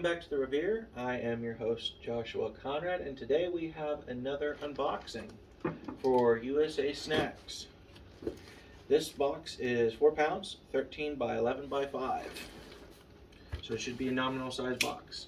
back to the Revere. I am your host, Joshua Conrad, and today we have another unboxing for USAsnax. This box is 4 pounds, 13 by 11 by 5. So it should be a nominal size box.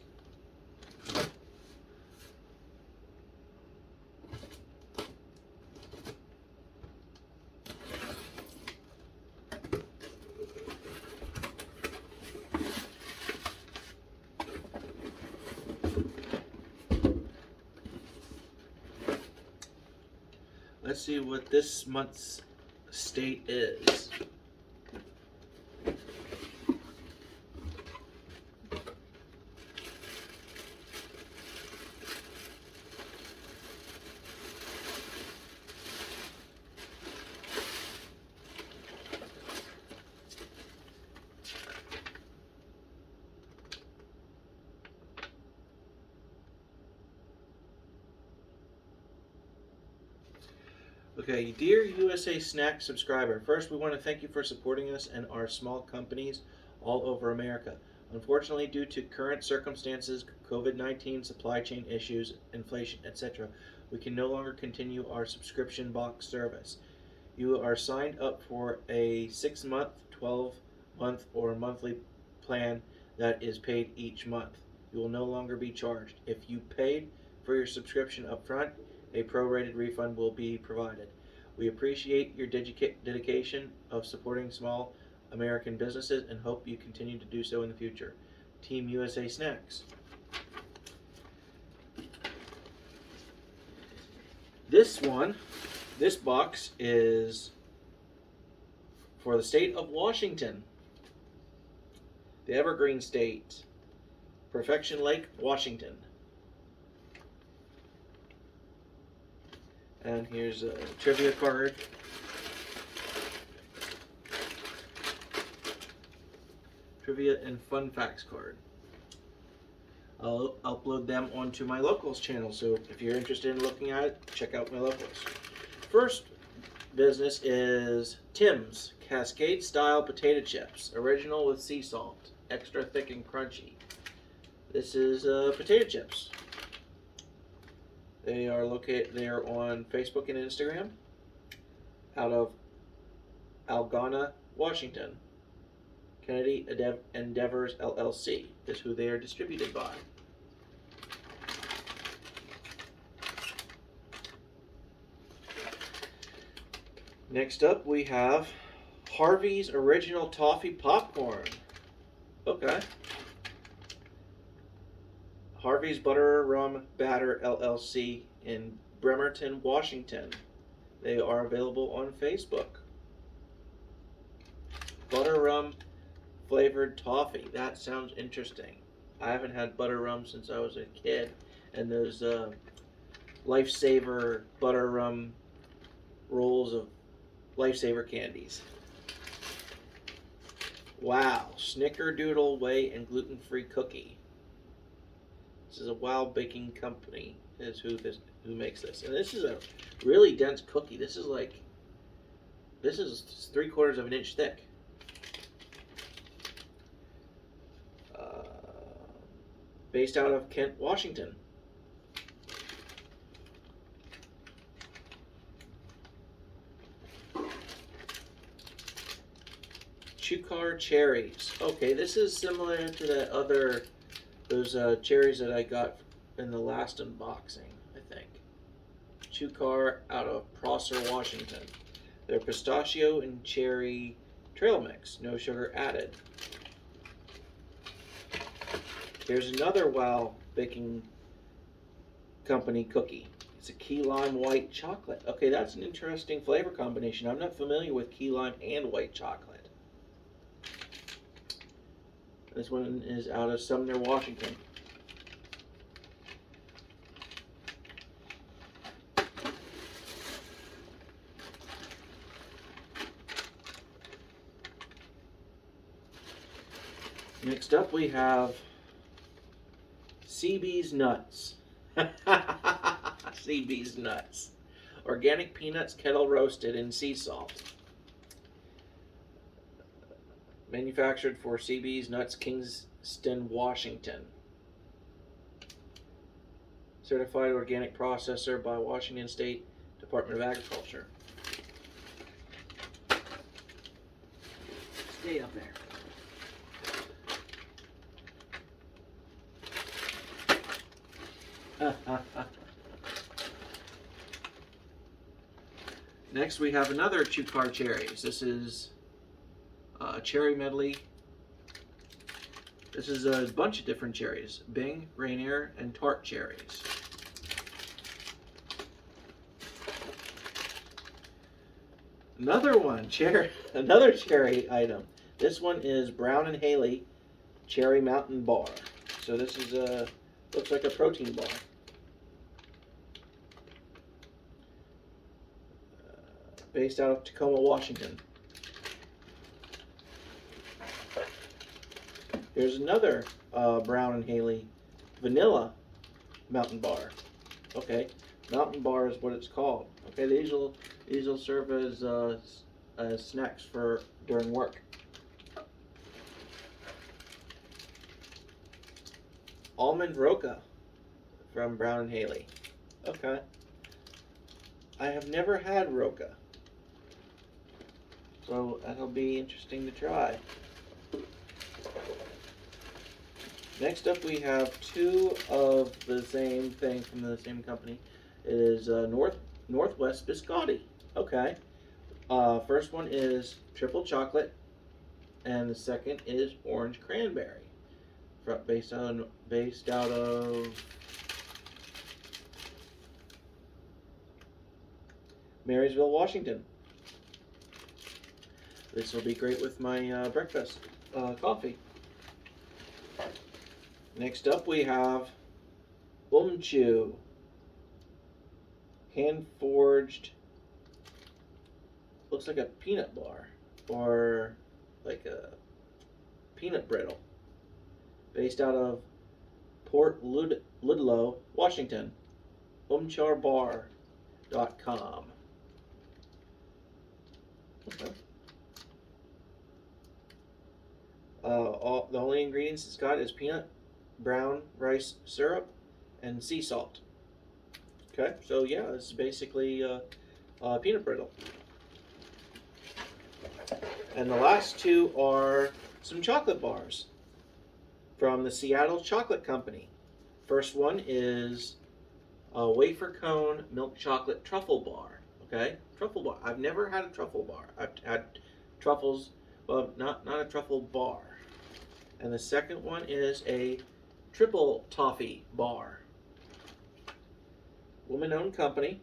Let's see what this month's state is. Okay, dear USAsnax subscriber, first we want to thank you for supporting us and our small companies all over America. Unfortunately, due to current circumstances, COVID-19, supply chain issues, inflation, etc., we can no longer continue our subscription box service. You are signed up for a 6-month, 12-month, or monthly plan that is paid each month. You will no longer be charged. If you paid for your subscription up front, a prorated refund will be provided. We appreciate your dedication of supporting small American businesses and hope you continue to do so in the future. Team USAsnax. This box is for the state of Washington, the Evergreen State, Perfection Lake, Washington. And here's a trivia card. Trivia and fun facts card. I'll upload them onto my locals channel, so if you're interested in looking at it, check out my locals. First business is Tim's Cascade Style Potato Chips, original with sea salt, extra thick and crunchy. This is potato chips. They are on Facebook and Instagram out of Algona, Washington. Kennedy Endeavors LLC is who they are distributed by. Next up we have Harvey's Original Toffee Popcorn. Okay. Harvey's Butter Rum Batter LLC in Bremerton, Washington. They are available on Facebook. Butter rum flavored toffee. That sounds interesting. I haven't had butter rum since I was a kid, and those Lifesaver butter rum rolls of Lifesaver candies. Wow, Snickerdoodle whey and gluten-free cookie. This is a Wild Baking Company is who makes this, and this is a really dense cookie. This is 3/4 of an inch thick. Based out of Kent, Washington. Chukar cherries. Okay, this is similar to those cherries that I got in the last unboxing, I think. Chukar out of Prosser, Washington. They're pistachio and cherry trail mix, no sugar added. Here's another Wild Baking Company cookie. It's a key lime white chocolate. Okay, that's an interesting flavor combination. I'm not familiar with key lime and white chocolate. This one is out of Sumner, Washington. Next up we have CB's Nuts. CB's Nuts. Organic peanuts kettle roasted in sea salt. Manufactured for CB's Nuts, Kingston, Washington. certified organic processor by Washington State Department of Agriculture. Stay up there. Next, we have another Chukar cherries. This is cherry medley. This is a bunch of different cherries: Bing, Rainier, and tart cherries. Another one, another cherry item. This one is Brown and Haley Cherry Mountain Bar. So this is looks like a protein bar. Based out of Tacoma, Washington. Here's another Brown and Haley Vanilla Mountain Bar. Okay, Mountain Bar is what it's called. Okay, these will serve as snacks for during work. Almond Roca from Brown and Haley. Okay, I have never had Roca, so that'll be interesting to try. Next up, we have two of the same thing from the same company. It is Northwest Biscotti. Okay. First one is triple chocolate, and the second is orange cranberry. Based out of Marysville, Washington. This will be great with my breakfast coffee. Next up, we have Chew, hand-forged, looks like a peanut bar, or like a peanut brittle, based out of Port Ludlow, Washington, umcharbar.com. Okay. The only ingredients it's got is peanut, brown rice syrup, and sea salt. Okay, so yeah, it's basically peanut brittle. And the last two are some chocolate bars from the Seattle Chocolate Company. First one is a wafer cone milk chocolate truffle bar. Okay, truffle bar. I've never had a truffle bar. I've had truffles, but not a truffle bar. And the second one is a triple toffee bar. Woman-owned company,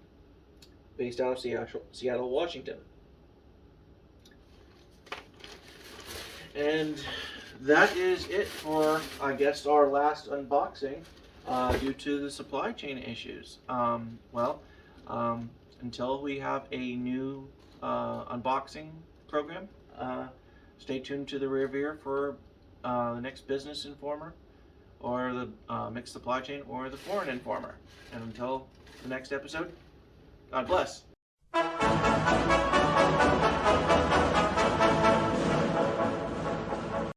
based out of Seattle, Washington. And that is it for, I guess, our last unboxing due to the supply chain issues. Until we have a new unboxing program, stay tuned to the Revere for the next Business Informer, or the Mixed Supply Chain, or the Foreign Informer. And until the next episode, God bless.